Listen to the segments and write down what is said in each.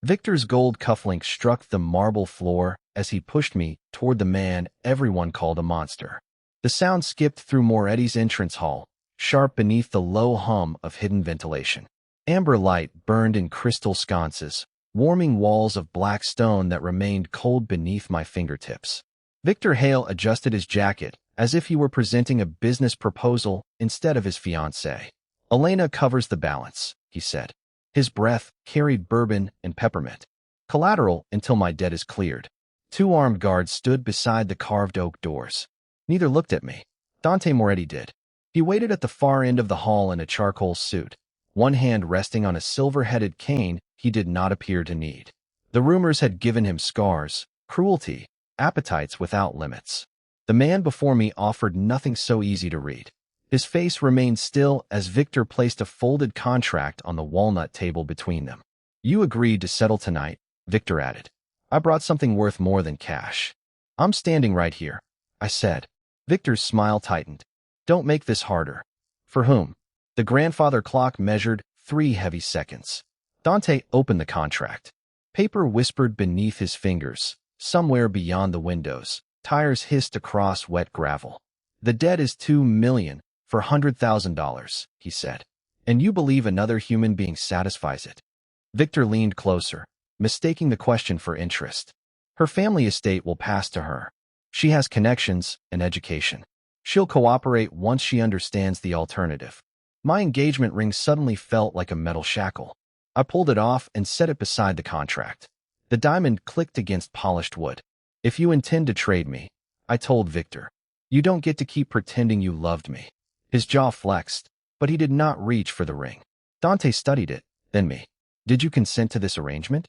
Victor's gold cufflink struck the marble floor as he pushed me toward the man everyone called a monster. The sound skipped through Moretti's entrance hall, sharp beneath the low hum of hidden ventilation. Amber light burned in crystal sconces, warming walls of black stone that remained cold beneath my fingertips. Victor Hale adjusted his jacket as if he were presenting a business proposal instead of his fiancée. Elena covers the balance, he said. His breath carried bourbon and peppermint. Collateral until my debt is cleared. 2 armed guards stood beside the carved oak doors. Neither looked at me. Dante Moretti did. He waited at the far end of the hall in a charcoal suit, one hand resting on a silver-headed cane he did not appear to need. The rumors had given him scars, cruelty, appetites without limits. The man before me offered nothing so easy to read. His face remained still as Victor placed a folded contract on the walnut table between them. You agreed to settle tonight, Victor added. I brought something worth more than cash. I'm standing right here, I said. Victor's smile tightened. Don't make this harder. For whom? The grandfather clock measured 3 heavy seconds. Dante opened the contract. Paper whispered beneath his fingers. Somewhere beyond the windows, tires hissed across wet gravel. The debt is $2 million for $100,000, he said. And you believe another human being satisfies it? Victor leaned closer, mistaking the question for interest. Her family estate will pass to her. She has connections and education. She'll cooperate once she understands the alternative. My engagement ring suddenly felt like a metal shackle. I pulled it off and set it beside the contract. The diamond clicked against polished wood. If you intend to trade me, I told Victor, you don't get to keep pretending you loved me. His jaw flexed, but he did not reach for the ring. Dante studied it, then me. Did you consent to this arrangement?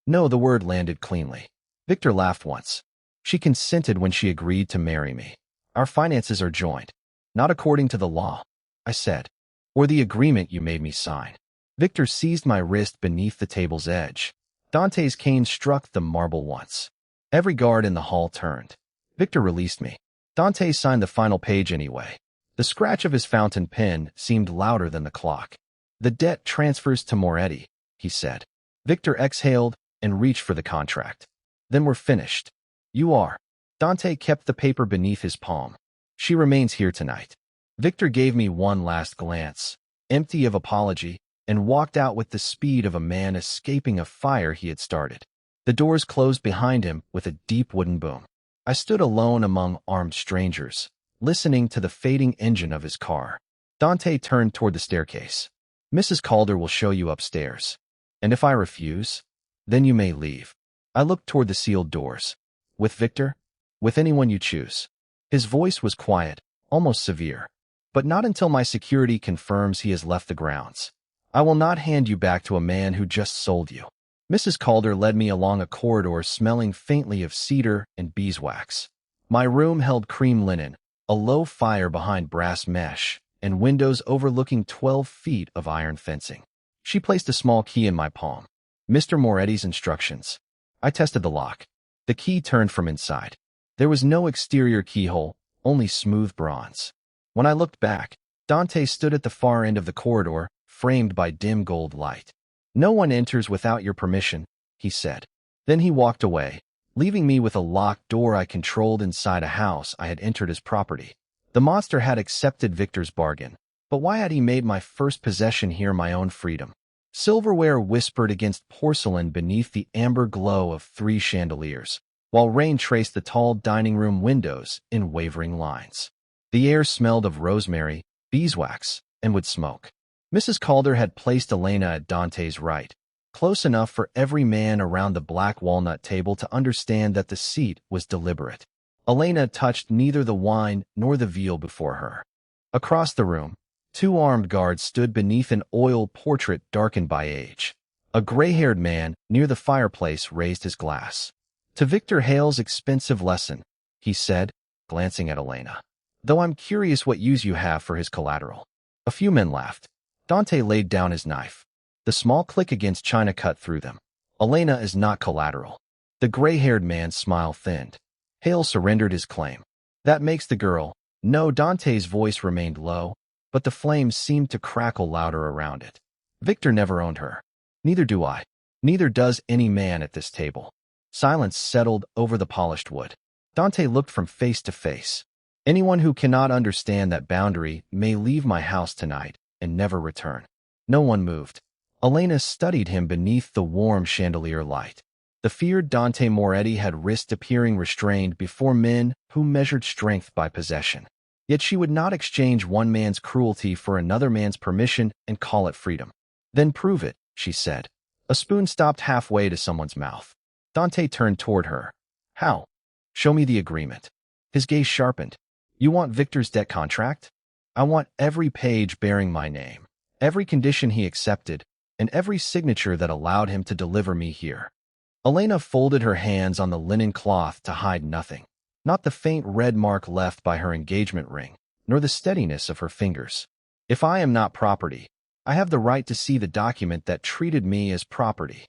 No, the word landed cleanly. Victor laughed once. She consented when she agreed to marry me. Our finances are joined. Not according to the law, I said, or the agreement you made me sign. Victor seized my wrist beneath the table's edge. Dante's cane struck the marble once. Every guard in the hall turned. Victor released me. Dante signed the final page anyway. The scratch of his fountain pen seemed louder than the clock. The debt transfers to Moretti, he said. Victor exhaled and reached for the contract. Then we're finished. You are. Dante kept the paper beneath his palm. She remains here tonight. Victor gave me one last glance, empty of apology, and walked out with the speed of a man escaping a fire he had started. The doors closed behind him with a deep wooden boom. I stood alone among armed strangers, listening to the fading engine of his car. Dante turned toward the staircase. Mrs. Calder will show you upstairs. And if I refuse, then you may leave. I looked toward the sealed doors. With Victor? With anyone you choose. His voice was quiet, almost severe. But not until my security confirms he has left the grounds. I will not hand you back to a man who just sold you. Mrs. Calder led me along a corridor smelling faintly of cedar and beeswax. My room held cream linen, a low fire behind brass mesh, and windows overlooking 12 feet of iron fencing. She placed a small key in my palm. Mr. Moretti's instructions. I tested the lock. The key turned from inside. There was no exterior keyhole, only smooth bronze. When I looked back, Dante stood at the far end of the corridor, framed by dim gold light. No one enters without your permission, he said. Then he walked away, leaving me with a locked door I controlled inside a house I had entered as property. The monster had accepted Victor's bargain, but why had he made my first possession here my own freedom? Silverware whispered against porcelain beneath the amber glow of 3 chandeliers, while rain traced the tall dining room windows in wavering lines. The air smelled of rosemary, beeswax, and wood smoke. Mrs. Calder had placed Elena at Dante's right, close enough for every man around the black walnut table to understand that the seat was deliberate. Elena touched neither the wine nor the veal before her. Across the room, 2 armed guards stood beneath an oil portrait darkened by age. A gray-haired man near the fireplace raised his glass. To Victor Hale's expensive lesson, he said, glancing at Elena. Though I'm curious what use you have for his collateral. A few men laughed. Dante laid down his knife. The small click against china cut through them. Elena is not collateral. The gray-haired man's smile thinned. Hale surrendered his claim. That makes the girl. No, Dante's voice remained low, but the flames seemed to crackle louder around it. Victor never owned her. Neither do I. Neither does any man at this table. Silence settled over the polished wood. Dante looked from face to face. Anyone who cannot understand that boundary may leave my house tonight and never return. No one moved. Elena studied him beneath the warm chandelier light. The feared Dante Moretti had risked appearing restrained before men who measured strength by possession. Yet she would not exchange one man's cruelty for another man's permission and call it freedom. Then prove it, she said. A spoon stopped halfway to someone's mouth. Dante turned toward her. How? Show me the agreement. His gaze sharpened. You want Victor's debt contract? I want every page bearing my name, every condition he accepted, and every signature that allowed him to deliver me here. Elena folded her hands on the linen cloth to hide nothing, not the faint red mark left by her engagement ring, nor the steadiness of her fingers. If I am not property, I have the right to see the document that treated me as property.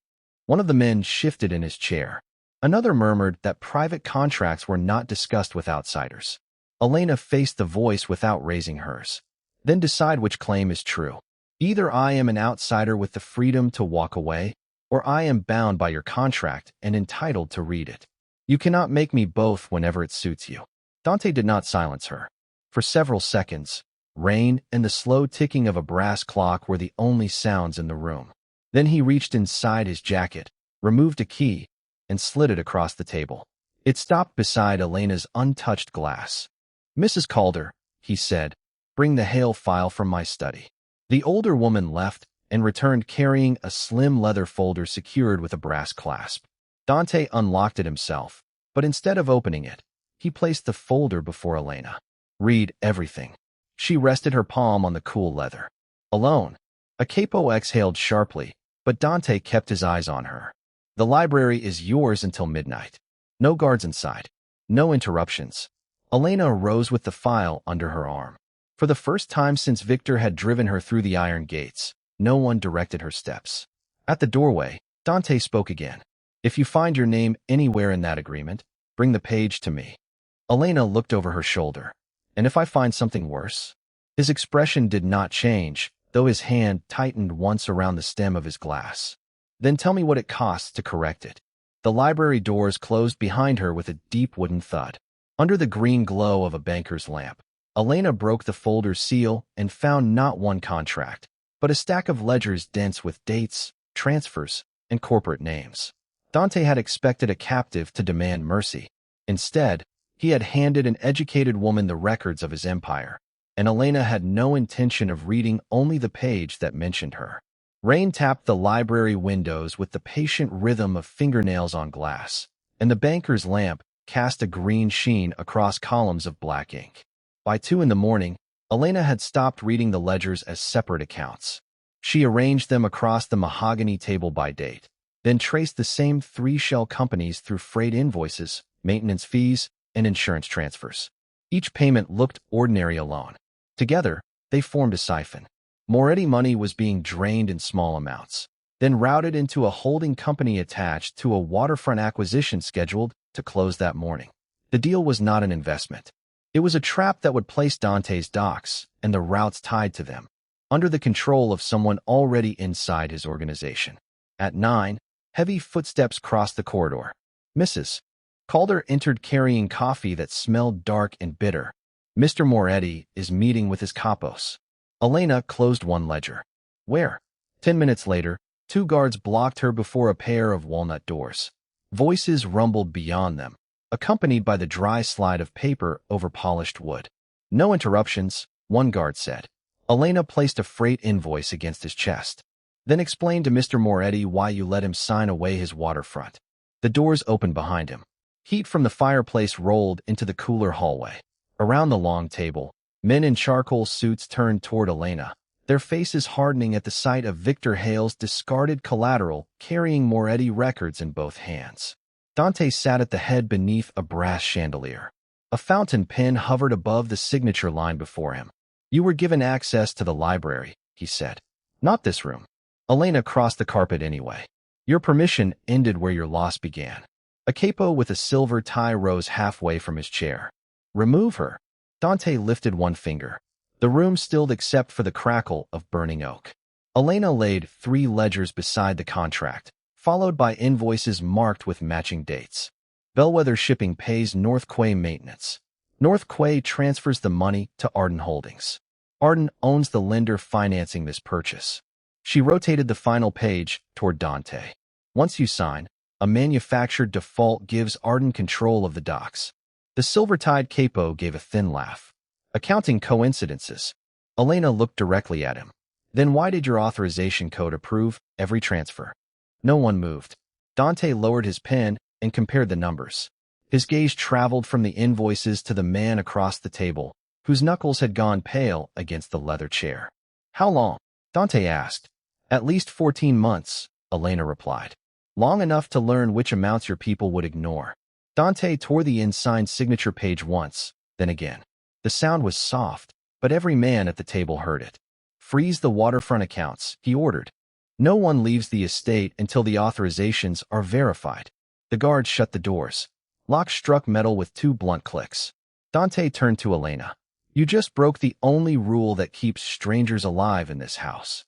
One of the men shifted in his chair. Another murmured that private contracts were not discussed with outsiders. Elena faced the voice without raising hers. Then decide which claim is true. Either I am an outsider with the freedom to walk away, or I am bound by your contract and entitled to read it. You cannot make me both whenever it suits you. Dante did not silence her. For several seconds, rain and the slow ticking of a brass clock were the only sounds in the room. Then he reached inside his jacket, removed a key, and slid it across the table. It stopped beside Elena's untouched glass. Mrs. Calder, he said, bring the Hale file from my study. The older woman left and returned carrying a slim leather folder secured with a brass clasp. Dante unlocked it himself, but instead of opening it, he placed the folder before Elena. Read everything. She rested her palm on the cool leather. Alone. A capo exhaled sharply, but Dante kept his eyes on her. The library is yours until midnight. No guards inside. No interruptions. Elena arose with the file under her arm. For the first time since Victor had driven her through the iron gates, no one directed her steps. At the doorway, Dante spoke again. If you find your name anywhere in that agreement, bring the page to me. Elena looked over her shoulder. And if I find something worse? His expression did not change, though his hand tightened once around the stem of his glass. Then tell me what it costs to correct it. The library doors closed behind her with a deep wooden thud. Under the green glow of a banker's lamp, Elena broke the folder's seal and found not one contract, but a stack of ledgers dense with dates, transfers, and corporate names. Dante had expected a captive to demand mercy. Instead, he had handed an educated woman the records of his empire, and Elena had no intention of reading only the page that mentioned her. Rain tapped the library windows with the patient rhythm of fingernails on glass, and the banker's lamp cast a green sheen across columns of black ink. By 2 a.m, Elena had stopped reading the ledgers as separate accounts. She arranged them across the mahogany table by date, then traced the same 3 shell companies through freight invoices, maintenance fees, and insurance transfers. Each payment looked ordinary alone. Together, they formed a siphon. Moretti money was being drained in small amounts, then routed into a holding company attached to a waterfront acquisition scheduled to close that morning. The deal was not an investment. It was a trap that would place Dante's docks and the routes tied to them under the control of someone already inside his organization. At 9, heavy footsteps crossed the corridor. Mrs. Calder entered carrying coffee that smelled dark and bitter. Mr. Moretti is meeting with his capos. Elena closed one ledger. Where? 10 minutes later, 2 guards blocked her before a pair of walnut doors. Voices rumbled beyond them, accompanied by the dry slide of paper over polished wood. No interruptions, one guard said. Elena placed a freight invoice against his chest, then explained to Mr. Moretti why you let him sign away his waterfront. The doors opened behind him. Heat from the fireplace rolled into the cooler hallway. Around the long table, men in charcoal suits turned toward Elena, their faces hardening at the sight of Victor Hale's discarded collateral carrying Moretti records in both hands. Dante sat at the head beneath a brass chandelier. A fountain pen hovered above the signature line before him. You were given access to the library, he said. Not this room. Elena crossed the carpet anyway. Your permission ended where your loss began. A capo with a silver tie rose halfway from his chair. Remove her. Dante lifted one finger. The room stilled except for the crackle of burning oak. Elena laid 3 ledgers beside the contract, followed by invoices marked with matching dates. Bellwether Shipping pays North Quay maintenance. North Quay transfers the money to Arden Holdings. Arden owns the lender financing this purchase. She rotated the final page toward Dante. Once you sign, a manufactured default gives Arden control of the docks. The silver-tied capo gave a thin laugh. Accounting coincidences. Elena looked directly at him. Then why did your authorization code approve every transfer? No one moved. Dante lowered his pen and compared the numbers. His gaze traveled from the invoices to the man across the table, whose knuckles had gone pale against the leather chair. How long? Dante asked. At least 14 months, Elena replied. Long enough to learn which amounts your people would ignore. Dante tore the unsigned signature page once, then again. The sound was soft, but every man at the table heard it. Freeze the waterfront accounts, he ordered. No one leaves the estate until the authorizations are verified. The guards shut the doors. Lock struck metal with 2 blunt clicks. Dante turned to Elena. You just broke the only rule that keeps strangers alive in this house.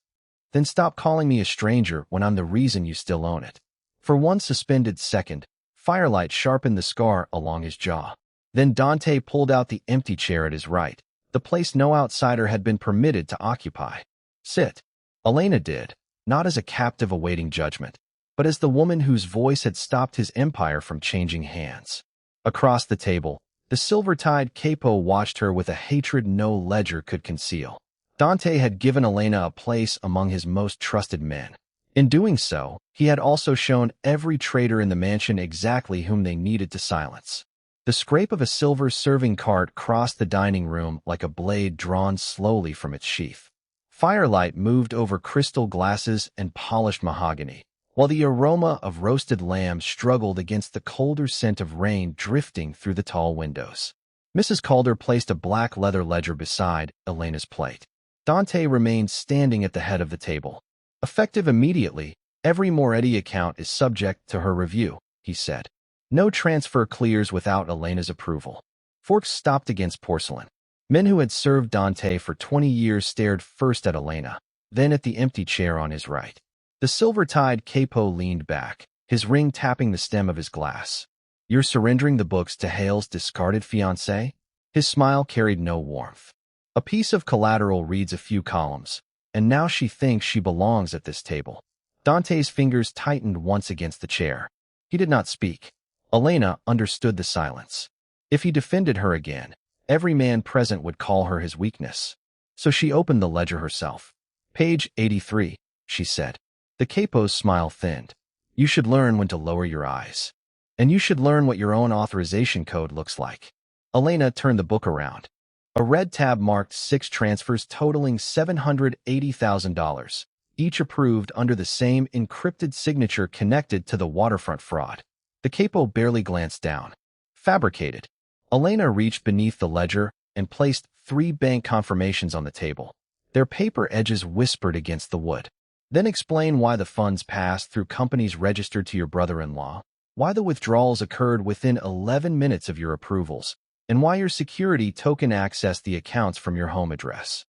Then stop calling me a stranger when I'm the reason you still own it. For one suspended second, firelight sharpened the scar along his jaw. Then Dante pulled out the empty chair at his right, the place no outsider had been permitted to occupy. Sit. Elena did, not as a captive awaiting judgment, but as the woman whose voice had stopped his empire from changing hands. Across the table, the silver-tied capo watched her with a hatred no ledger could conceal. Dante had given Elena a place among his most trusted men. In doing so, he had also shown every traitor in the mansion exactly whom they needed to silence. The scrape of a silver serving cart crossed the dining room like a blade drawn slowly from its sheath. Firelight moved over crystal glasses and polished mahogany, while the aroma of roasted lamb struggled against the colder scent of rain drifting through the tall windows. Mrs. Calder placed a black leather ledger beside Elena's plate. Dante remained standing at the head of the table. Effective immediately, every Moretti account is subject to her review, he said. No transfer clears without Elena's approval. Forks stopped against porcelain. Men who had served Dante for 20 years stared first at Elena, then at the empty chair on his right. The silver-tied capo leaned back, his ring tapping the stem of his glass. You're surrendering the books to Hale's discarded fiancé? His smile carried no warmth. A piece of collateral reads a few columns, and now she thinks she belongs at this table. Dante's fingers tightened once against the chair. He did not speak. Elena understood the silence. If he defended her again, every man present would call her his weakness. So she opened the ledger herself. Page 83, she said. The capo's smile thinned. You should learn when to lower your eyes. And you should learn what your own authorization code looks like. Elena turned the book around. A red tab marked 6 transfers totaling $780,000, each approved under the same encrypted signature connected to the waterfront fraud. The capo barely glanced down. Fabricated. Elena reached beneath the ledger and placed 3 bank confirmations on the table. Their paper edges whispered against the wood. Then explain why the funds passed through companies registered to your brother-in-law, why the withdrawals occurred within 11 minutes of your approvals, and why your security token accessed the accounts from your home address.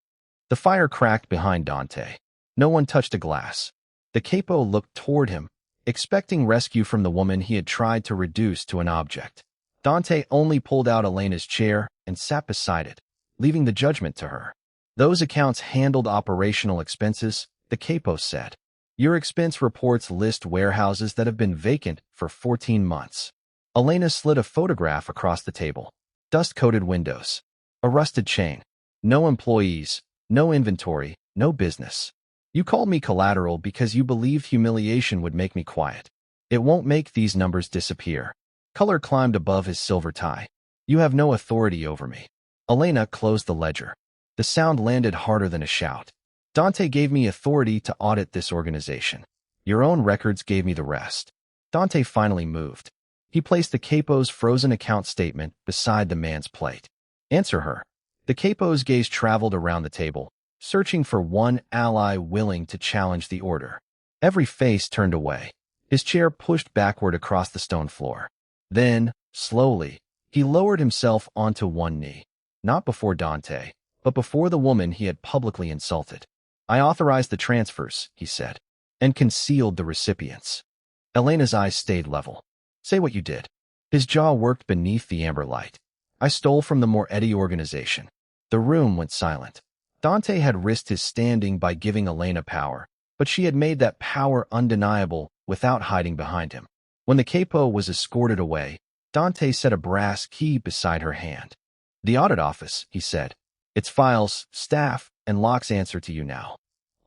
The fire cracked behind Dante. No one touched a glass. The capo looked toward him, expecting rescue from the woman he had tried to reduce to an object. Dante only pulled out Elena's chair and sat beside it, leaving the judgment to her. Those accounts handled operational expenses, the capo said. Your expense reports list warehouses that have been vacant for 14 months. Elena slid a photograph across the table. Dust-coated windows. A rusted chain. No employees, no inventory, no business. You called me collateral because you believed humiliation would make me quiet. It won't make these numbers disappear. Color climbed above his silver tie. You have no authority over me. Elena closed the ledger. The sound landed harder than a shout. Dante gave me authority to audit this organization. Your own records gave me the rest. Dante finally moved. He placed the capo's frozen account statement beside the man's plate. Answer her. The capo's gaze traveled around the table, searching for one ally willing to challenge the order. Every face turned away. His chair pushed backward across the stone floor. Then, slowly, he lowered himself onto one knee, not before Dante, but before the woman he had publicly insulted. I authorized the transfers, he said, and concealed the recipients. Elena's eyes stayed level. Say what you did. His jaw worked beneath the amber light. I stole from the Moretti organization. The room went silent. Dante had risked his standing by giving Elena power, but she had made that power undeniable without hiding behind him. When the capo was escorted away, Dante set a brass key beside her hand. The audit office, he said. Its files, staff, and locks answer to you now.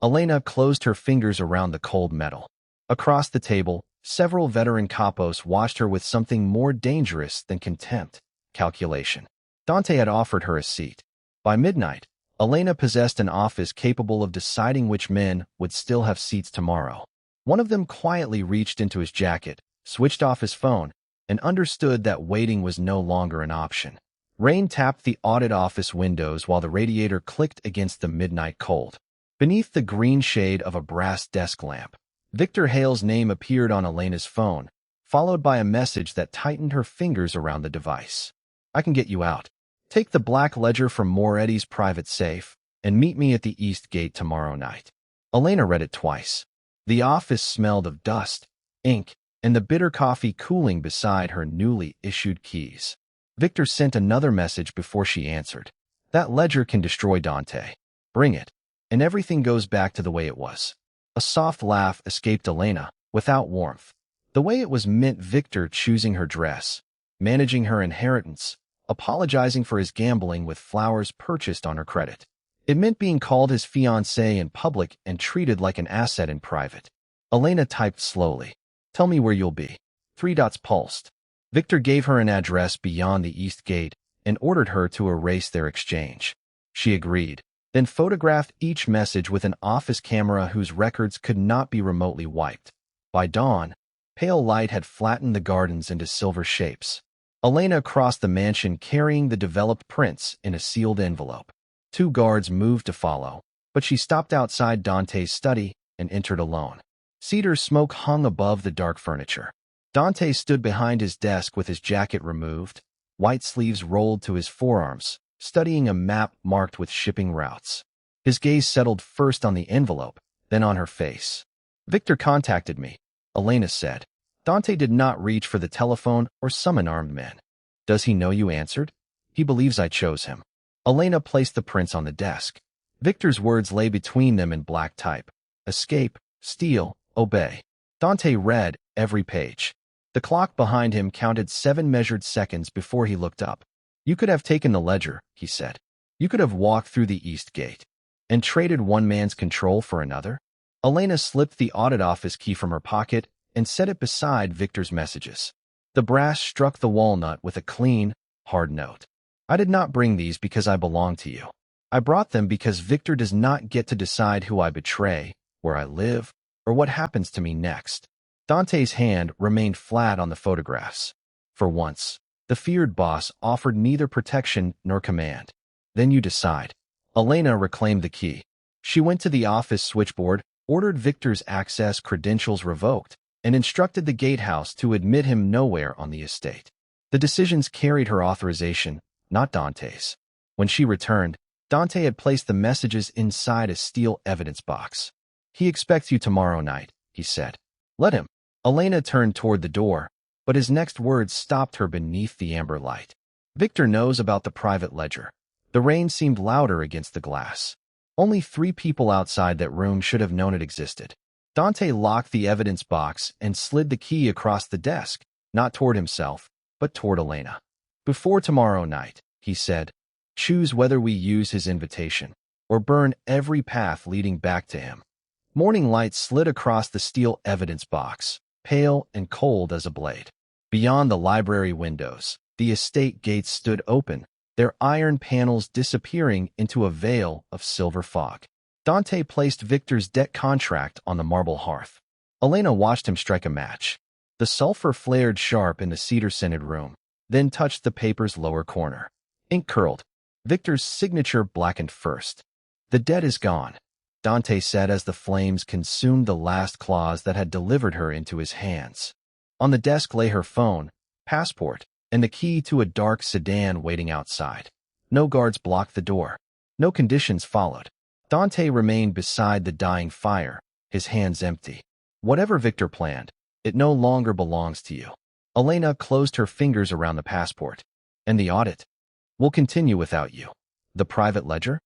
Elena closed her fingers around the cold metal. Across the table, several veteran capos watched her with something more dangerous than contempt: calculation. Dante had offered her a seat. By midnight, Elena possessed an office capable of deciding which men would still have seats tomorrow. One of them quietly reached into his jacket, switched off his phone, and understood that waiting was no longer an option. Rain tapped the audit office windows while the radiator clicked against the midnight cold. Beneath the green shade of a brass desk lamp, Victor Hale's name appeared on Elena's phone, followed by a message that tightened her fingers around the device. I can get you out. Take the black ledger from Moretti's private safe and meet me at the East Gate tomorrow night. Elena read it twice. The office smelled of dust, ink, and the bitter coffee cooling beside her newly issued keys. Victor sent another message before she answered. That ledger can destroy Dante. Bring it, and everything goes back to the way it was. A soft laugh escaped Elena, without warmth. The way it was meant Victor choosing her dress, managing her inheritance, apologizing for his gambling with flowers purchased on her credit. It meant being called his fiancé in public and treated like an asset in private. Elena typed slowly. Tell me where you'll be. 3 dots pulsed. Victor gave her an address beyond the East Gate and ordered her to erase their exchange. She agreed, then photographed each message with an office camera whose records could not be remotely wiped. By dawn, pale light had flattened the gardens into silver shapes. Elena crossed the mansion carrying the developed prints in a sealed envelope. 2 guards moved to follow, but she stopped outside Dante's study and entered alone. Cedar smoke hung above the dark furniture. Dante stood behind his desk with his jacket removed, white sleeves rolled to his forearms, studying a map marked with shipping routes. His gaze settled first on the envelope, then on her face. Victor contacted me, Elena said. Dante did not reach for the telephone or summon armed men. Does he know you answered? He believes I chose him. Elena placed the prints on the desk. Victor's words lay between them in black type. Escape, steal, obey. Dante read every page. The clock behind him counted 7 measured seconds before he looked up. You could have taken the ledger, he said. You could have walked through the East Gate and traded one man's control for another. Elena slipped the audit office key from her pocket and set it beside Victor's messages. The brass struck the walnut with a clean, hard note. I did not bring these because I belong to you. I brought them because Victor does not get to decide who I betray, where I live, or what happens to me next. Dante's hand remained flat on the photographs. For once, the feared boss offered neither protection nor command. Then you decide. Elena reclaimed the key. She went to the office switchboard, ordered Victor's access credentials revoked, and instructed the gatehouse to admit him nowhere on the estate. The decisions carried her authorization, not Dante's. When she returned, Dante had placed the messages inside a steel evidence box. He expects you tomorrow night, he said. Let him. Elena turned toward the door, but his next words stopped her beneath the amber light. Victor knows about the private ledger. The rain seemed louder against the glass. Only 3 people outside that room should have known it existed. Dante locked the evidence box and slid the key across the desk, not toward himself, but toward Elena. Before tomorrow night, he said, choose whether we use his invitation or burn every path leading back to him. Morning light slid across the steel evidence box, pale and cold as a blade. Beyond the library windows, the estate gates stood open, their iron panels disappearing into a veil of silver fog. Dante placed Victor's debt contract on the marble hearth. Elena watched him strike a match. The sulfur flared sharp in the cedar-scented room, then touched the paper's lower corner. Ink curled. Victor's signature blackened first. The debt is gone, Dante said as the flames consumed the last clause that had delivered her into his hands. On the desk lay her phone, passport, and the key to a dark sedan waiting outside. No guards blocked the door. No conditions followed. Dante remained beside the dying fire, his hands empty. Whatever Victor planned, It no longer belongs to you. Elena closed her fingers around the passport. And the audit? We'll continue without you. The private ledger?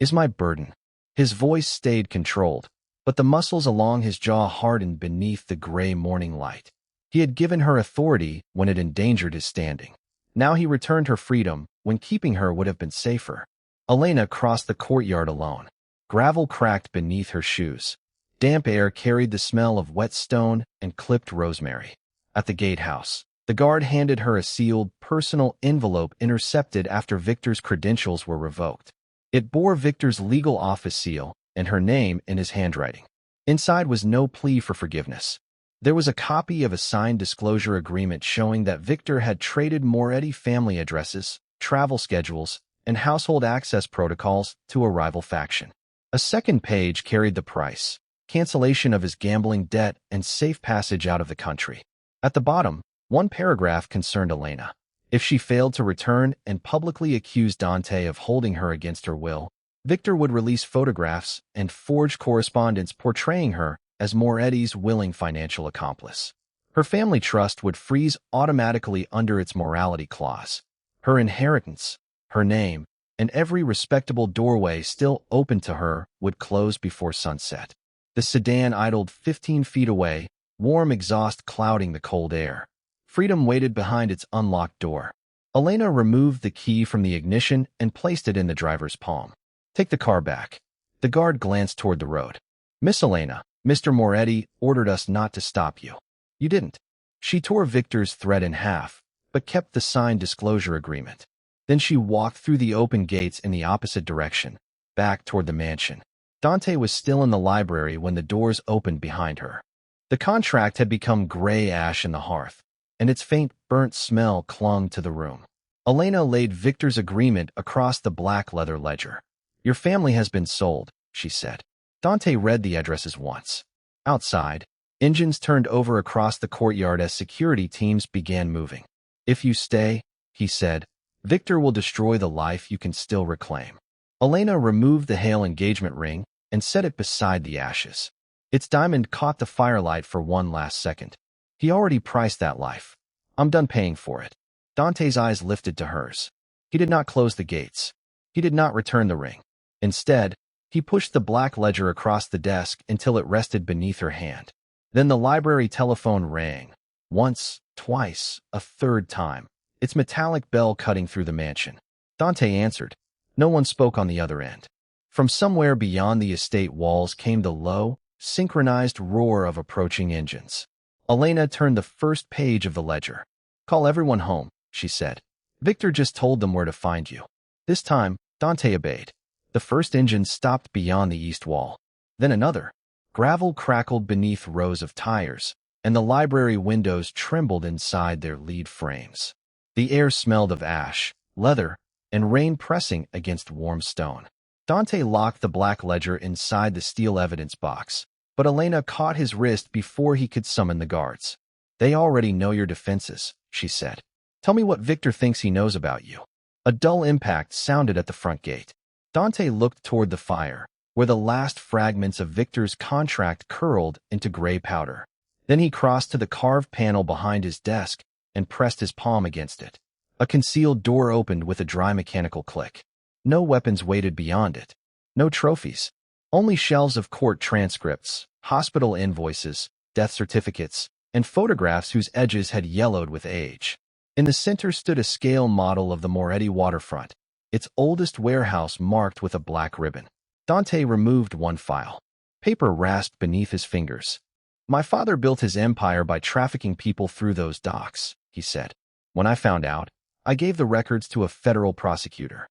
Is my burden. His voice stayed controlled, but the muscles along his jaw hardened beneath the gray morning light. He had given her authority when it endangered his standing. Now he returned her freedom when keeping her would have been safer. Elena crossed the courtyard alone. Gravel cracked beneath her shoes. Damp air carried the smell of wet stone and clipped rosemary. At the gatehouse, the guard handed her a sealed, personal envelope intercepted after Victor's credentials were revoked. It bore Victor's legal office seal and her name in his handwriting. Inside was no plea for forgiveness. There was a copy of a signed disclosure agreement showing that Victor had traded Moretti family addresses, travel schedules, and household access protocols to a rival faction. A second page carried the price: cancellation of his gambling debt and safe passage out of the country. At the bottom, one paragraph concerned Elena. If she failed to return and publicly accused Dante of holding her against her will, Victor would release photographs and forge correspondence portraying her as Moretti's willing financial accomplice. Her family trust would freeze automatically under its morality clause. Her inheritance, her name, and every respectable doorway still open to her would close before sunset. The sedan idled 15 feet away, warm exhaust clouding the cold air. Freedom waited behind its unlocked door. Elena removed the key from the ignition and placed it in the driver's palm. Take the car back. The guard glanced toward the road. Miss Elena, Mr. Moretti ordered us not to stop you. You didn't. She tore Victor's thread in half, but kept the signed disclosure agreement. Then she walked through the open gates in the opposite direction, back toward the mansion. Dante was still in the library when the doors opened behind her. The contract had become gray ash in the hearth, and its faint, burnt smell clung to the room. Elena laid Victor's agreement across the black leather ledger. Your family has been sold, she said. Dante read the addresses once. Outside, engines turned over across the courtyard as security teams began moving. If you stay, he said, Victor will destroy the life you can still reclaim. Elena removed the Hale engagement ring and set it beside the ashes. Its diamond caught the firelight for one last second. He already priced that life. I'm done paying for it. Dante's eyes lifted to hers. He did not close the gates. He did not return the ring. Instead, he pushed the black ledger across the desk until it rested beneath her hand. Then the library telephone rang. Once, twice, a third time, its metallic bell cutting through the mansion. Dante answered. No one spoke on the other end. From somewhere beyond the estate walls came the low, synchronized roar of approaching engines. Elena turned the first page of the ledger. Call everyone home, she said. Victor just told them where to find you. This time, Dante obeyed. The first engine stopped beyond the east wall. Then another. Gravel crackled beneath rows of tires, and the library windows trembled inside their lead frames. The air smelled of ash, leather, and rain pressing against warm stone. Dante locked the black ledger inside the steel evidence box, but Elena caught his wrist before he could summon the guards. They already know your defenses, she said. Tell me what Victor thinks he knows about you. A dull impact sounded at the front gate. Dante looked toward the fire, where the last fragments of Victor's contract curled into gray powder. Then he crossed to the carved panel behind his desk and pressed his palm against it. A concealed door opened with a dry mechanical click. No weapons waited beyond it. No trophies. Only shelves of court transcripts, hospital invoices, death certificates, and photographs whose edges had yellowed with age. In the center stood a scale model of the Moretti waterfront, its oldest warehouse marked with a black ribbon. Dante removed one file. Paper rasped beneath his fingers. My father built his empire by trafficking people through those docks, he said. When I found out, I gave the records to a federal prosecutor.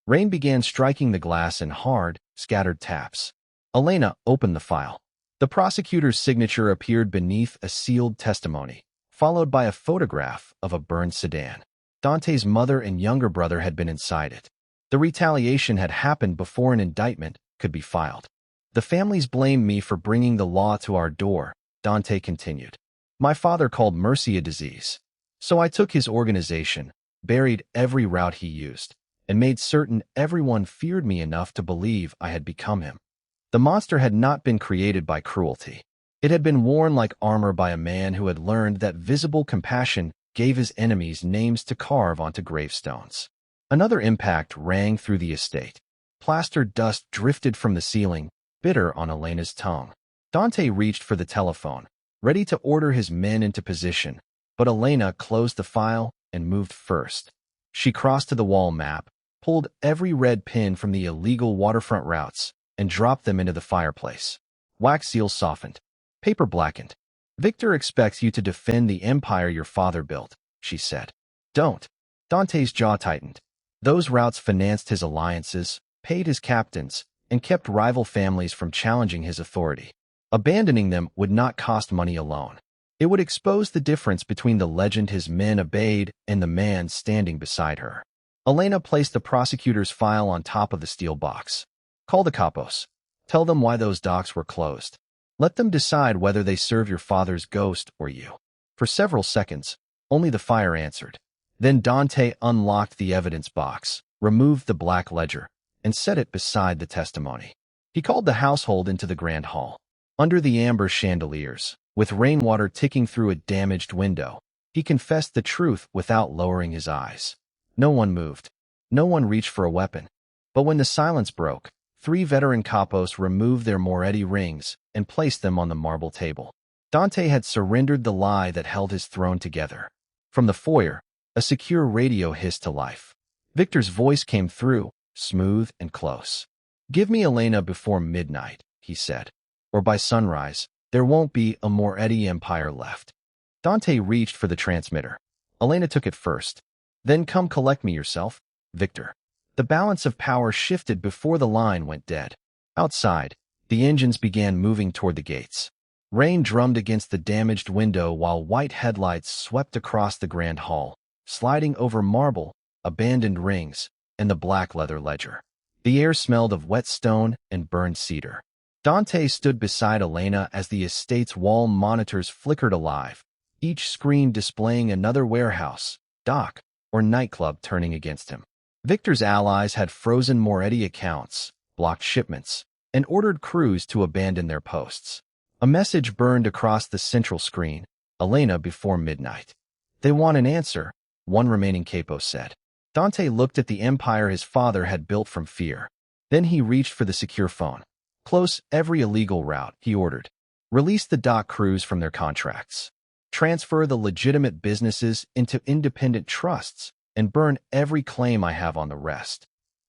Rain began striking the glass in hard, scattered taps. Elena opened the file. The prosecutor's signature appeared beneath a sealed testimony, followed by a photograph of a burned sedan. Dante's mother and younger brother had been inside it. The retaliation had happened before an indictment could be filed. The families blamed me for bringing the law to our door, Dante continued. My father called mercy a disease. So I took his organization, buried every route he used, and made certain everyone feared me enough to believe I had become him. The monster had not been created by cruelty. It had been worn like armor by a man who had learned that visible compassion gave his enemies names to carve onto gravestones. Another impact rang through the estate. Plaster dust drifted from the ceiling, bitter on Elena's tongue. Dante reached for the telephone, ready to order his men into position, but Elena closed the file and moved first. She crossed to the wall map, pulled every red pin from the illegal waterfront routes, and dropped them into the fireplace. Wax seals softened. Paper blackened. Victor expects you to defend the empire your father built, she said. Don't. Dante's jaw tightened. Those routes financed his alliances, paid his captains, and kept rival families from challenging his authority. Abandoning them would not cost money alone. It would expose the difference between the legend his men obeyed and the man standing beside her. Elena placed the prosecutor's file on top of the steel box. Call the capos. Tell them why those docks were closed. Let them decide whether they serve your father's ghost or you. For several seconds, only the fire answered. Then Dante unlocked the evidence box, removed the black ledger, and set it beside the testimony. He called the household into the grand hall. Under the amber chandeliers, with rainwater ticking through a damaged window, he confessed the truth without lowering his eyes. No one moved. No one reached for a weapon. But when the silence broke, 3 veteran capos removed their Moretti rings and placed them on the marble table. Dante had surrendered the lie that held his throne together. From the foyer, a secure radio hissed to life. Victor's voice came through, smooth and close. Give me Elena before midnight, he said. Or by sunrise, there won't be a Moretti empire left. Dante reached for the transmitter. Elena took it first. Then come collect me yourself, Victor. The balance of power shifted before the line went dead. Outside, the engines began moving toward the gates. Rain drummed against the damaged window while white headlights swept across the grand hall, sliding over marble, abandoned rings, and the black leather ledger. The air smelled of wet stone and burned cedar. Dante stood beside Elena as the estate's wall monitors flickered alive, each screen displaying another warehouse, dock, or nightclub turning against him. Victor's allies had frozen Moretti accounts, blocked shipments, and ordered crews to abandon their posts. A message burned across the central screen, Elena before midnight. They want an answer, one remaining capo said. Dante looked at the empire his father had built from fear. Then he reached for the secure phone. Close every illegal route, he ordered. Release the dock crews from their contracts. Transfer the legitimate businesses into independent trusts, and burn every claim I have on the rest.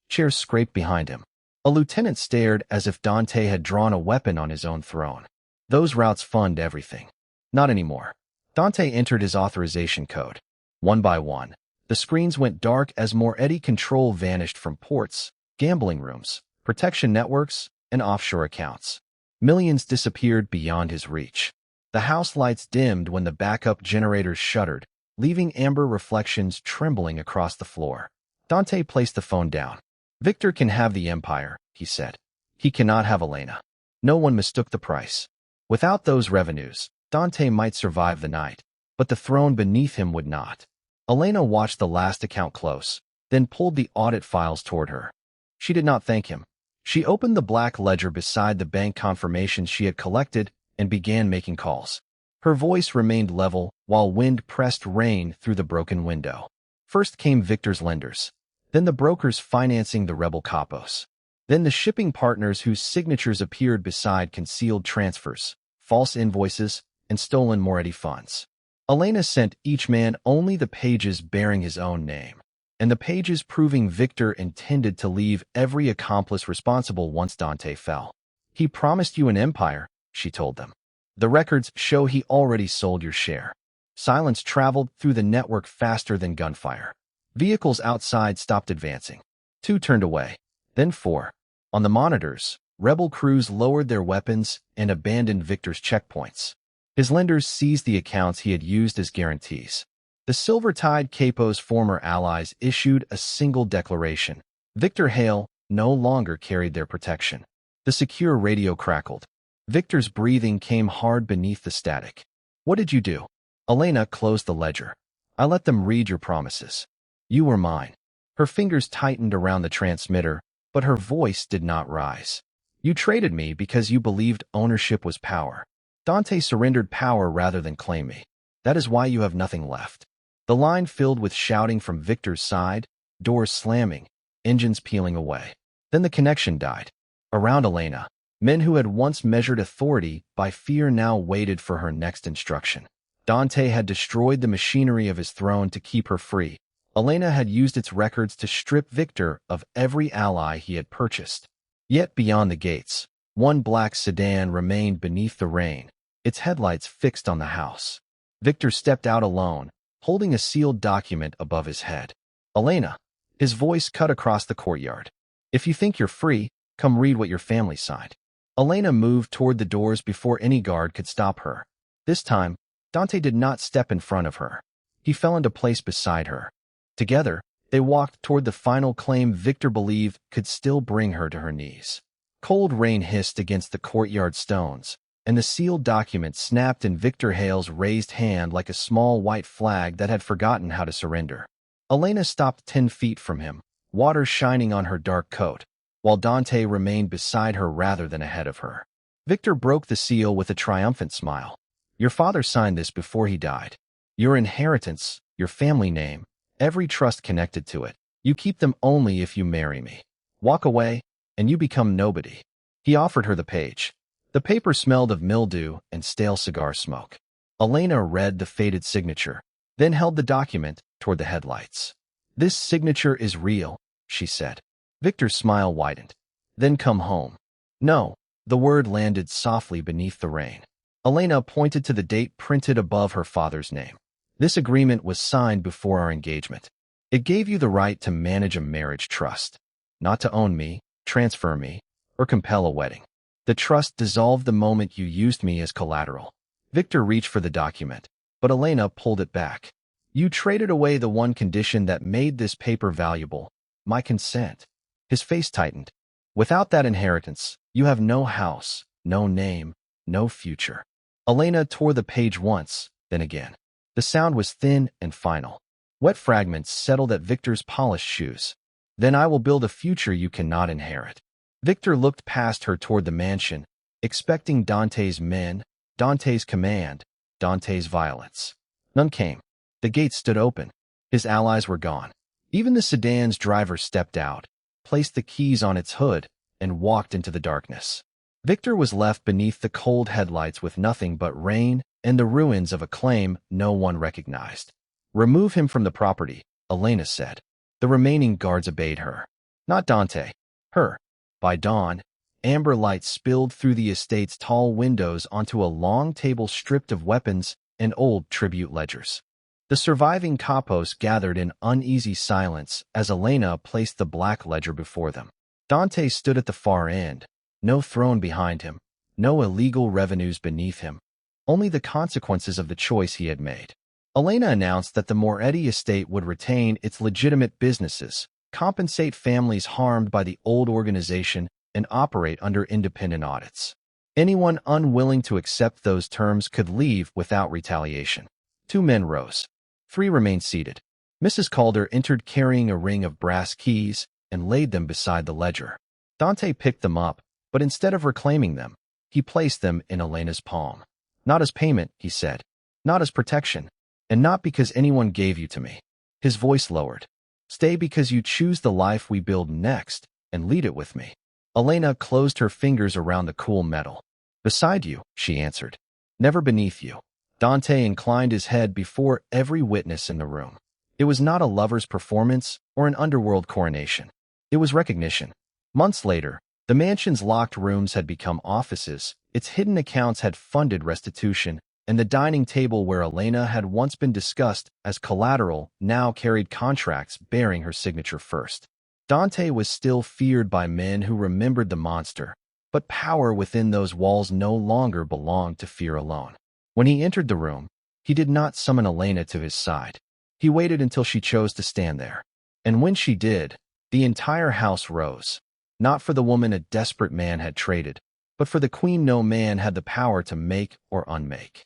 Chairs scraped behind him. A lieutenant stared as if Dante had drawn a weapon on his own throne. Those routes fund everything. Not anymore. Dante entered his authorization code. One by one, the screens went dark as Moretti control vanished from ports, gambling rooms, protection networks, and offshore accounts. Millions disappeared beyond his reach. The house lights dimmed when the backup generators shuddered, leaving amber reflections trembling across the floor. Dante placed the phone down. Victor can have the empire, he said. He cannot have Elena. No one mistook the price. Without those revenues, Dante might survive the night, but the throne beneath him would not. Elena watched the last account close, then pulled the audit files toward her. She did not thank him. She opened the black ledger beside the bank confirmations she had collected and began making calls. Her voice remained level while wind pressed rain through the broken window. First came Victor's lenders, then the brokers financing the rebel capos, then the shipping partners whose signatures appeared beside concealed transfers, false invoices, and stolen Moretti funds. Elena sent each man only the pages bearing his own name, and the pages proving Victor intended to leave every accomplice responsible once Dante fell. He promised you an empire, she told them. The records show he already sold your share. Silence traveled through the network faster than gunfire. Vehicles outside stopped advancing. 2 turned away, then 4. On the monitors, rebel crews lowered their weapons and abandoned Victor's checkpoints. His lenders seized the accounts he had used as guarantees. The Silver-Tide Capo's former allies issued a single declaration. Victor Hale no longer carried their protection. The secure radio crackled. Victor's breathing came hard beneath the static. What did you do? Elena closed the ledger. I let them read your promises. You were mine. Her fingers tightened around the transmitter, but her voice did not rise. You traded me because you believed ownership was power. Dante surrendered power rather than claim me. That is why you have nothing left. The line filled with shouting from Victor's side, doors slamming, engines peeling away. Then the connection died. Around Elena, men who had once measured authority by fear now waited for her next instruction. Dante had destroyed the machinery of his throne to keep her free. Elena had used its records to strip Victor of every ally he had purchased. Yet beyond the gates, one black sedan remained beneath the rain, its headlights fixed on the house. Victor stepped out alone, holding a sealed document above his head. Elena, his voice cut across the courtyard. If you think you're free, come read what your family signed. Elena moved toward the doors before any guard could stop her. This time, Dante did not step in front of her. He fell into place beside her. Together, they walked toward the final claim Victor believed could still bring her to her knees. Cold rain hissed against the courtyard stones, and the sealed document snapped in Victor Hale's raised hand like a small white flag that had forgotten how to surrender. Elena stopped 10 feet from him, water shining on her dark coat, while Dante remained beside her rather than ahead of her. Victor broke the seal with a triumphant smile. Your father signed this before he died. Your inheritance, your family name, every trust connected to it. You keep them only if you marry me. Walk away, and you become nobody. He offered her the page. The paper smelled of mildew and stale cigar smoke. Elena read the faded signature, then held the document toward the headlights. This signature is real, she said. Victor's smile widened. Then come home. No, the word landed softly beneath the rain. Elena pointed to the date printed above her father's name. This agreement was signed before our engagement. It gave you the right to manage a marriage trust, not to own me, transfer me, or compel a wedding. The trust dissolved the moment you used me as collateral. Victor reached for the document, but Elena pulled it back. You traded away the one condition that made this paper valuable, my consent. His face tightened. Without that inheritance, you have no house, no name, no future. Elena tore the page once, then again. The sound was thin and final. Wet fragments settled at Victor's polished shoes. Then I will build a future you cannot inherit. Victor looked past her toward the mansion, expecting Dante's men, Dante's command, Dante's violence. None came. The gates stood open. His allies were gone. Even the sedan's driver stepped out, placed the keys on its hood, and walked into the darkness. Victor was left beneath the cold headlights with nothing but rain and the ruins of a claim no one recognized. Remove him from the property, Elena said. The remaining guards obeyed her. Not Dante. Her. By dawn, amber light spilled through the estate's tall windows onto a long table stripped of weapons and old tribute ledgers. The surviving capos gathered in uneasy silence as Elena placed the black ledger before them. Dante stood at the far end, no throne behind him, no illegal revenues beneath him, only the consequences of the choice he had made. Elena announced that the Moretti estate would retain its legitimate businesses, compensate families harmed by the old organization, and operate under independent audits. Anyone unwilling to accept those terms could leave without retaliation. 2 men rose. 3 remained seated. Mrs. Calder entered carrying a ring of brass keys and laid them beside the ledger. Dante picked them up, but instead of reclaiming them, he placed them in Elena's palm. Not as payment, he said. Not as protection. And not because anyone gave you to me. His voice lowered. Stay because you choose the life we build next, and lead it with me. Elena closed her fingers around the cool metal. Beside you, she answered. Never beneath you. Dante inclined his head before every witness in the room. It was not a lover's performance or an underworld coronation. It was recognition. Months later, the mansion's locked rooms had become offices, its hidden accounts had funded restitution, and the dining table where Elena had once been discussed as collateral now carried contracts bearing her signature first. Dante was still feared by men who remembered the monster, but power within those walls no longer belonged to fear alone. When he entered the room, he did not summon Elena to his side. He waited until she chose to stand there. And when she did, the entire house rose. Not for the woman a desperate man had traded, but for the queen no man had the power to make or unmake.